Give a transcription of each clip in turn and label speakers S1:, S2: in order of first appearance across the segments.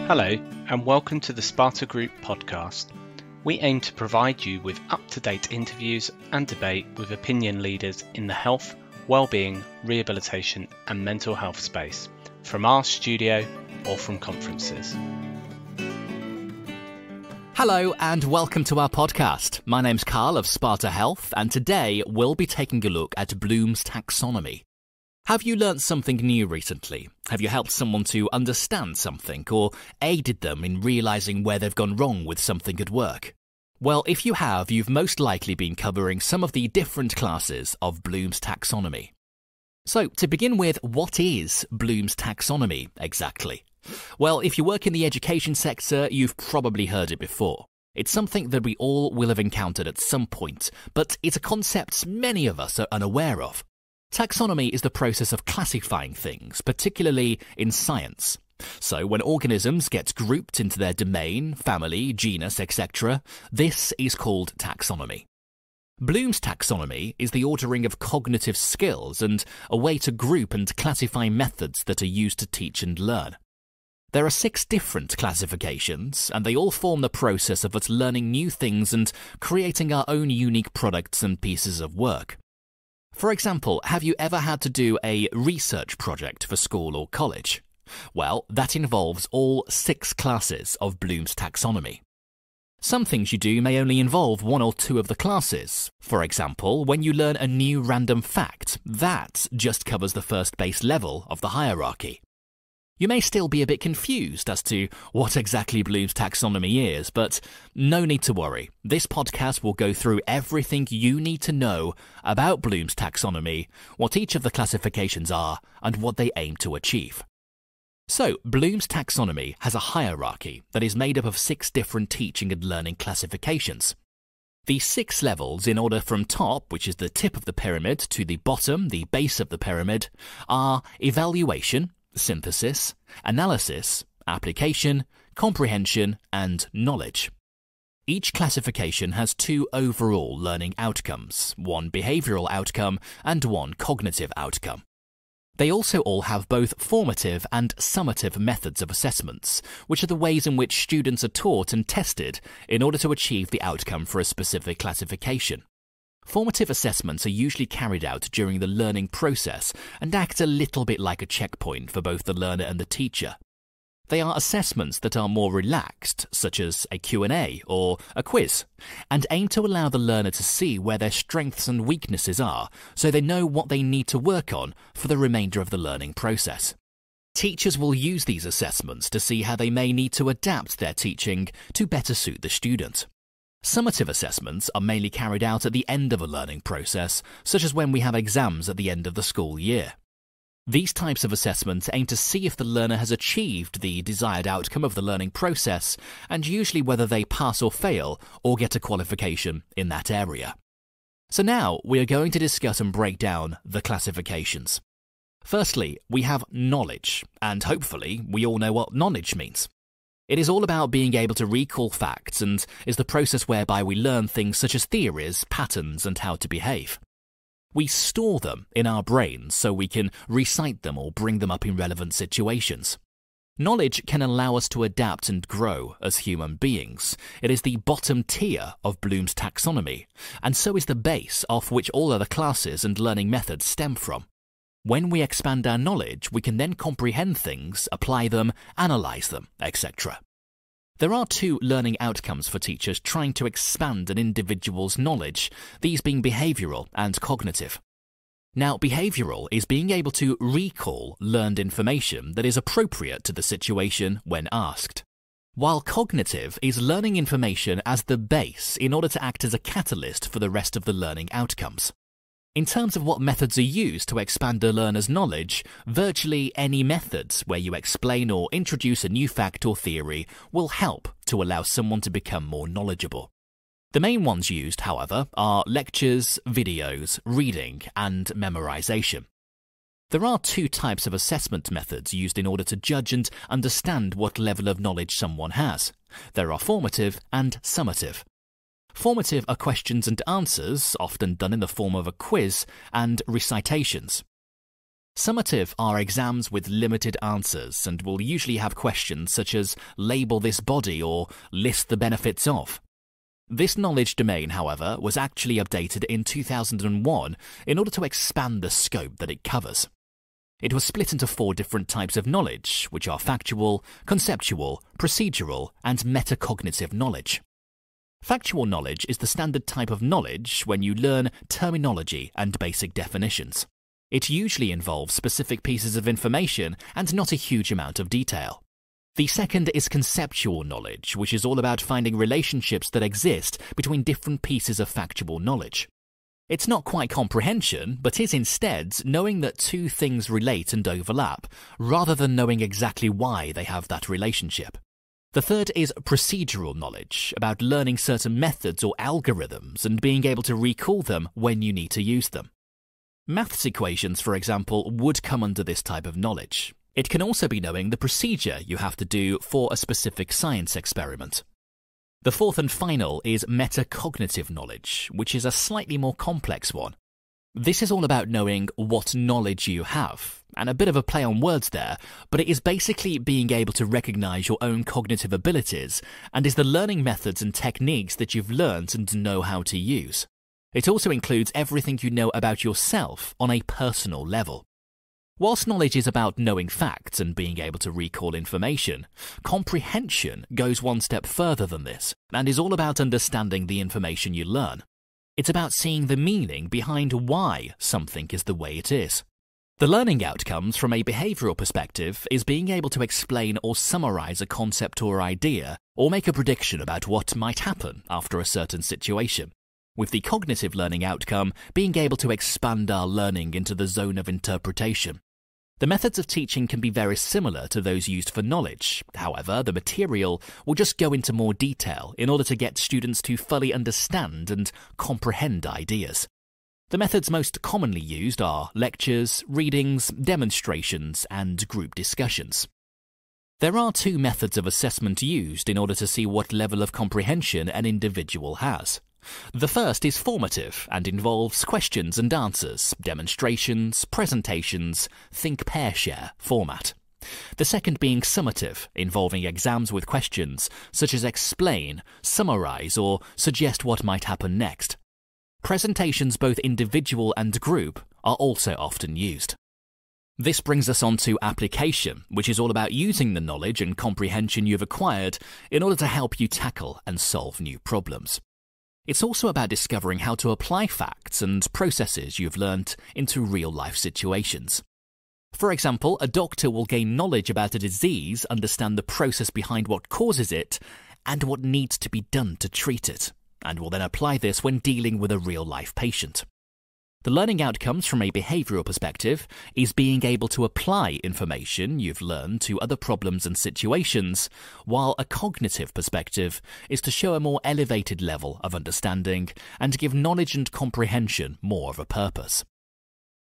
S1: Hello, and welcome to the Sparta Group podcast. We aim to provide you with up-to-date interviews and debate with opinion leaders in the health, well-being, rehabilitation and mental health space, from our studio or from conferences.
S2: Hello and welcome to our podcast. My name's Carl of Sparta Health, and today we'll be taking a look at Blooms Taxonomy. Have you learnt something new recently? Have you helped someone to understand something or aided them in realising where they've gone wrong with something at work? Well, if you have, you've most likely been covering some of the different classes of Blooms Taxonomy. So, to begin with, what is Blooms Taxonomy exactly? Well, if you work in the education sector, you've probably heard it before. It's something that we all will have encountered at some point, but it's a concept many of us are unaware of. Taxonomy is the process of classifying things, particularly in science. So when organisms get grouped into their domain, family, genus, etc., this is called taxonomy. Bloom's taxonomy is the ordering of cognitive skills and a way to group and classify methods that are used to teach and learn. There are 6 different classifications, and they all form the process of us learning new things and creating our own unique products and pieces of work. For example, have you ever had to do a research project for school or college? Well, that involves all 6 classes of Bloom's taxonomy. Some things you do may only involve 1 or 2 of the classes. For example, when you learn a new random fact, that just covers the first base level of the hierarchy. You may still be a bit confused as to what exactly Bloom's taxonomy is, but no need to worry. This podcast will go through everything you need to know about Bloom's taxonomy, what each of the classifications are, and what they aim to achieve. So, Bloom's taxonomy has a hierarchy that is made up of 6 different teaching and learning classifications. These 6 levels, in order from top, which is the tip of the pyramid, to the bottom, the base of the pyramid, are evaluation, synthesis, analysis, application, comprehension, and knowledge. Each classification has 2 overall learning outcomes, 1 behavioural outcome and 1 cognitive outcome. They also all have both formative and summative methods of assessments, which are the ways in which students are taught and tested in order to achieve the outcome for a specific classification. Formative assessments are usually carried out during the learning process and act a little bit like a checkpoint for both the learner and the teacher. They are assessments that are more relaxed, such as a Q&A or a quiz, and aim to allow the learner to see where their strengths and weaknesses are so they know what they need to work on for the remainder of the learning process. Teachers will use these assessments to see how they may need to adapt their teaching to better suit the student. Summative assessments are mainly carried out at the end of a learning process, such as when we have exams at the end of the school year. These types of assessments aim to see if the learner has achieved the desired outcome of the learning process, and usually whether they pass or fail or get a qualification in that area. So now we are going to discuss and break down the classifications. Firstly, we have knowledge, and hopefully we all know what knowledge means. It is all about being able to recall facts and is the process whereby we learn things such as theories, patterns, and how to behave. We store them in our brains so we can recite them or bring them up in relevant situations. Knowledge can allow us to adapt and grow as human beings. It is the bottom tier of Bloom's taxonomy, and so is the base off which all other classes and learning methods stem from. When we expand our knowledge, we can then comprehend things, apply them, analyse them, etc. There are 2 learning outcomes for teachers trying to expand an individual's knowledge, these being behavioural and cognitive. Now, behavioural is being able to recall learned information that is appropriate to the situation when asked, while cognitive is learning information as the base in order to act as a catalyst for the rest of the learning outcomes. In terms of what methods are used to expand a learner's knowledge, virtually any methods where you explain or introduce a new fact or theory will help to allow someone to become more knowledgeable. The main ones used, however, are lectures, videos, reading, and memorization. There are 2 types of assessment methods used in order to judge and understand what level of knowledge someone has. There are formative and summative. Formative are questions and answers, often done in the form of a quiz, and recitations. Summative are exams with limited answers and will usually have questions such as label this body or list the benefits of. This knowledge domain, however, was actually updated in 2001 in order to expand the scope that it covers. It was split into 4 different types of knowledge, which are factual, conceptual, procedural, and metacognitive knowledge. Factual knowledge is the standard type of knowledge when you learn terminology and basic definitions. It usually involves specific pieces of information and not a huge amount of detail. The second is conceptual knowledge, which is all about finding relationships that exist between different pieces of factual knowledge. It's not quite comprehension, but is instead knowing that 2 things relate and overlap, rather than knowing exactly why they have that relationship. The third is procedural knowledge, about learning certain methods or algorithms and being able to recall them when you need to use them. Maths equations, for example, would come under this type of knowledge. It can also be knowing the procedure you have to do for a specific science experiment. The fourth and final is metacognitive knowledge, which is a slightly more complex one. This is all about knowing what knowledge you have, and a bit of a play on words there, but it is basically being able to recognize your own cognitive abilities and is the learning methods and techniques that you've learned and know how to use. It also includes everything you know about yourself on a personal level. Whilst knowledge is about knowing facts and being able to recall information, comprehension goes one step further than this and is all about understanding the information you learn. It's about seeing the meaning behind why something is the way it is. The learning outcomes from a behavioral perspective is being able to explain or summarize a concept or idea or make a prediction about what might happen after a certain situation, with the cognitive learning outcome being able to expand our learning into the zone of interpretation. The methods of teaching can be very similar to those used for knowledge. However, the material will just go into more detail in order to get students to fully understand and comprehend ideas. The methods most commonly used are lectures, readings, demonstrations, and group discussions. There are 2 methods of assessment used in order to see what level of comprehension an individual has. The first is formative and involves questions and answers, demonstrations, presentations, think-pair-share format. The second being summative, involving exams with questions such as explain, summarize, or suggest what might happen next. Presentations, both individual and group, are also often used. This brings us on to application, which is all about using the knowledge and comprehension you've acquired in order to help you tackle and solve new problems. It's also about discovering how to apply facts and processes you've learnt into real-life situations. For example, a doctor will gain knowledge about a disease, understand the process behind what causes it, and what needs to be done to treat it, and will then apply this when dealing with a real-life patient. The learning outcomes from a behavioral perspective is being able to apply information you've learned to other problems and situations, while a cognitive perspective is to show a more elevated level of understanding and give knowledge and comprehension more of a purpose.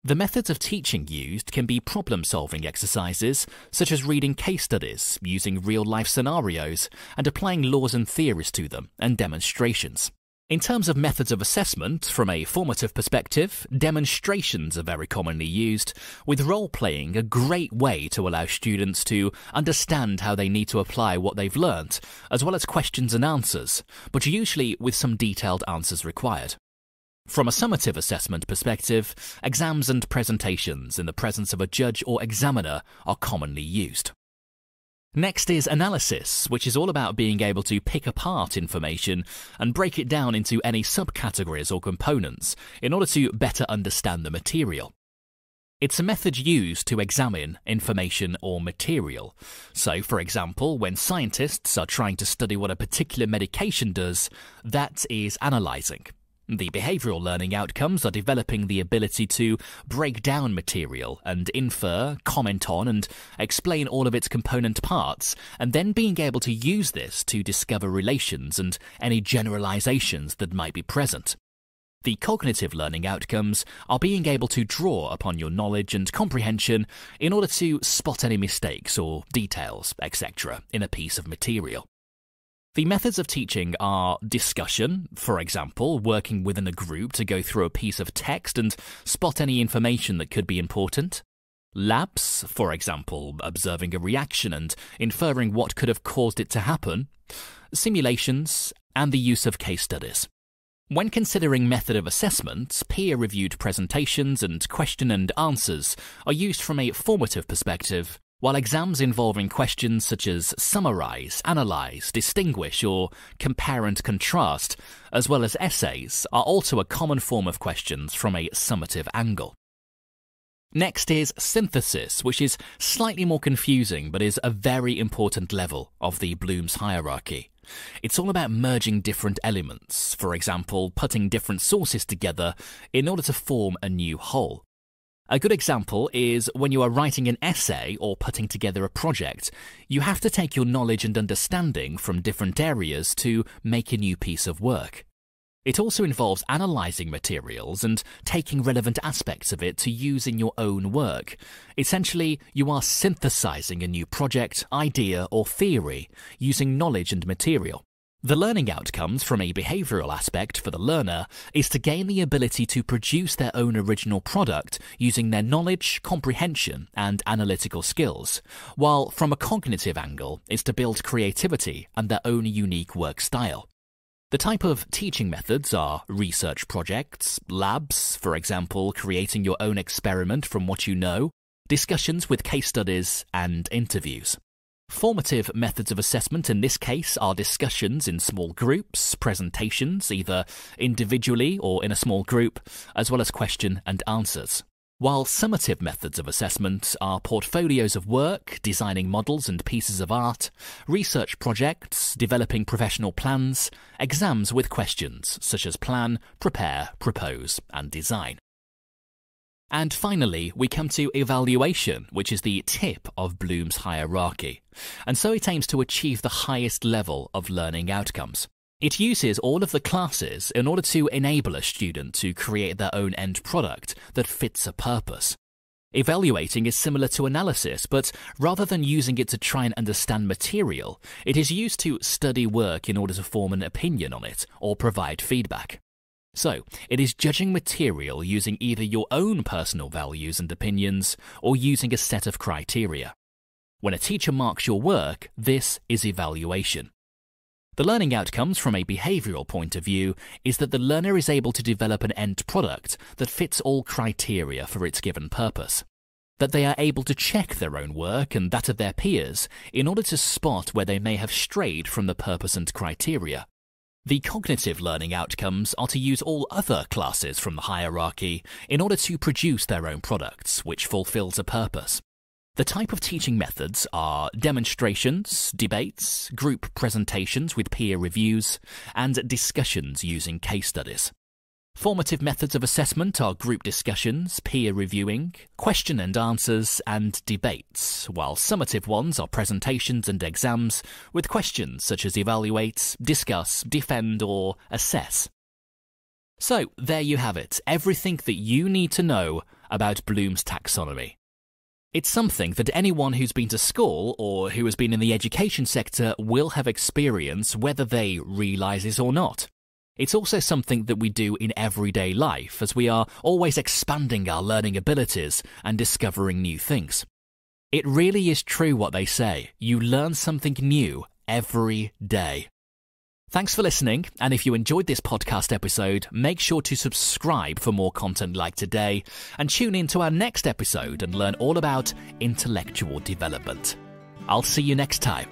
S2: The methods of teaching used can be problem-solving exercises, such as reading case studies, using real-life scenarios, and applying laws and theories to them, and demonstrations. In terms of methods of assessment, from a formative perspective, demonstrations are very commonly used, with role-playing a great way to allow students to understand how they need to apply what they've learnt, as well as questions and answers, but usually with some detailed answers required. From a summative assessment perspective, exams and presentations in the presence of a judge or examiner are commonly used. Next is analysis, which is all about being able to pick apart information and break it down into any subcategories or components in order to better understand the material. It's a method used to examine information or material. So, for example, when scientists are trying to study what a particular medication does, that is analysing. The behavioural learning outcomes are developing the ability to break down material and infer, comment on, and explain all of its component parts, and then being able to use this to discover relations and any generalizations that might be present. The cognitive learning outcomes are being able to draw upon your knowledge and comprehension in order to spot any mistakes or details, etc., in a piece of material. The methods of teaching are discussion, for example, working within a group to go through a piece of text and spot any information that could be important. Labs, for example, observing a reaction and inferring what could have caused it to happen. Simulations, and the use of case studies. When considering method of assessment, peer-reviewed presentations and question and answers are used from a formative perspective, while exams involving questions such as summarize, analyze, distinguish, or compare and contrast, as well as essays, are also a common form of questions from a summative angle. Next is synthesis, which is slightly more confusing but is a very important level of the Bloom's hierarchy. It's all about merging different elements, for example, putting different sources together in order to form a new whole. A good example is when you are writing an essay or putting together a project, you have to take your knowledge and understanding from different areas to make a new piece of work. It also involves analysing materials and taking relevant aspects of it to use in your own work. Essentially, you are synthesising a new project, idea or theory using knowledge and material. The learning outcomes from a behavioural aspect for the learner is to gain the ability to produce their own original product using their knowledge, comprehension and analytical skills, while from a cognitive angle is to build creativity and their own unique work style. The type of teaching methods are research projects, labs, for example, creating your own experiment from what you know, discussions with case studies, and interviews. Formative methods of assessment in this case are discussions in small groups, presentations, either individually or in a small group, as well as question and answers. While summative methods of assessment are portfolios of work, designing models and pieces of art, research projects, developing professional plans, exams with questions such as plan, prepare, propose, and design. And finally, we come to evaluation, which is the tip of Bloom's hierarchy, and so it aims to achieve the highest level of learning outcomes. It uses all of the classes in order to enable a student to create their own end product that fits a purpose. Evaluating is similar to analysis, but rather than using it to try and understand material, it is used to study work in order to form an opinion on it or provide feedback. So, it is judging material using either your own personal values and opinions or using a set of criteria. When a teacher marks your work, this is evaluation. The learning outcomes from a behavioural point of view is that the learner is able to develop an end product that fits all criteria for its given purpose. That they are able to check their own work and that of their peers in order to spot where they may have strayed from the purpose and criteria. The cognitive learning outcomes are to use all other classes from the hierarchy in order to produce their own products, which fulfills a purpose. The type of teaching methods are demonstrations, debates, group presentations with peer reviews, and discussions using case studies. Formative methods of assessment are group discussions, peer reviewing, question and answers, and debates, while summative ones are presentations and exams with questions such as evaluate, discuss, defend, or assess. So, there you have it, everything that you need to know about Bloom's taxonomy. It's something that anyone who's been to school or who has been in the education sector will have experienced whether they realise it or not. It's also something that we do in everyday life as we are always expanding our learning abilities and discovering new things. It really is true what they say, you learn something new every day. Thanks for listening, and if you enjoyed this podcast episode, make sure to subscribe for more content like today, and tune in to our next episode and learn all about intellectual development. I'll see you next time.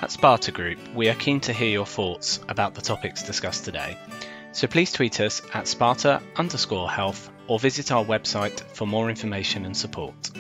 S1: At Sparta Group, we are keen to hear your thoughts about the topics discussed today, so please tweet us at Sparta_health or visit our website for more information and support.